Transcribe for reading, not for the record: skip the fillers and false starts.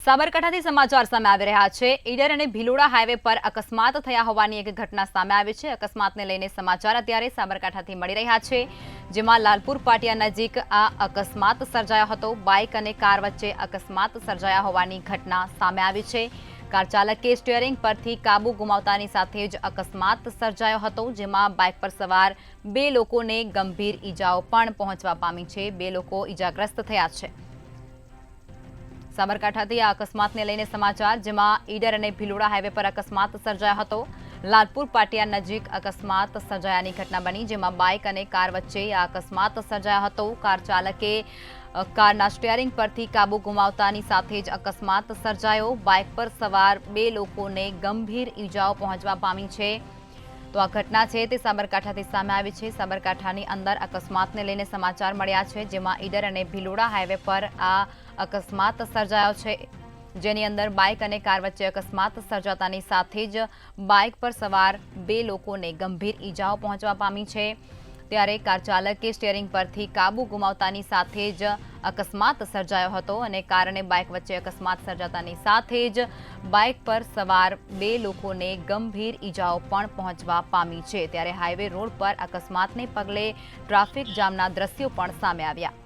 સાબરકાંઠાથી સમાચાર સામે આવી રહ્યા છે। ઈડર અને ભિલોડા હાઈવે પર અકસ્માત થયા હોવાની એક ઘટના સામે આવી છે। અકસ્માતને લઈને સમાચાર અત્યારે સાબરકાંઠાથી મળી રહ્યા છે, જેમાં લાલપુર પાટિયા નજીક આ અકસ્માત સર્જાયો હતો। બાઇક અને કાર વચ્ચે અકસ્માત સર્જાયા હોવાની ઘટના સામે આવી છે। કાર ચાલકે સ્ટીયરિંગ પરથી કાબુ ગુમાવતાની સાથે જ અકસ્માત સર્જાયો હતો, જેમાં બાઇક પર સવાર બે લોકોને ગંભીર ઈજાઓ પણ પહોંચવા પામી છે। બે લોકો ઈજાગ્રસ્ત થયા છે। સાબરકાંઠાથી આ અકસ્માતને લઈને સમાચાર, જેમાં ઈડર અને ભિલોડા હાઈવે પર અકસ્માત સર્જાયો હતો। લાલપુર પાટિયા નજીક અકસ્માત સર્જાયાની ઘટના બની, જેમાં બાઇક અને કાર વચ્ચે આ અકસ્માત સર્જાયો હતો। કાર ચાલકે કારના સ્ટીયરિંગ પરથી કાબુ ગુમાવતાની સાથે જ અકસ્માત સર્જાયો। બાઇક પર સવાર બે લોકોને ગંભીર ઈજાઓ પહોંચવા પામી છે। તો આ ઘટના છે તે સાબરકાંઠાથી સામે આવી છે। સાબરકાંઠાની અંદર અકસ્માતને લઈને સમાચાર મળ્યા છે, જેમાં ઈડર અને ભિલોડા હાઈવે પર આ અકસ્માત સર્જાયો છે, જેની અંદર બાઇક અને કાર વચ્ચે અકસ્માત સર્જાતાની સાથે જ બાઇક પર સવાર બે લોકોને ગંભીર ઈજાઓ પહોંચવા પામી છે। ત્યારે કાર ચાલકે સ્ટીયરિંગ પરથી કાબુ ગુમાવતાની સાથે જ અકસ્માત સર્જાયો હતો અને કાર અને બાઇક વચ્ચે અકસ્માત સર્જાતાની સાથે જ બાઇક પર સવાર બે લોકોને ગંભીર ઈજાઓ પણ પહોંચવા પામી છે। ત્યારે હાઈવે રોડ પર અકસ્માતને પગલે ટ્રાફિક જામના દ્રશ્યો પણ સામે આવ્યા।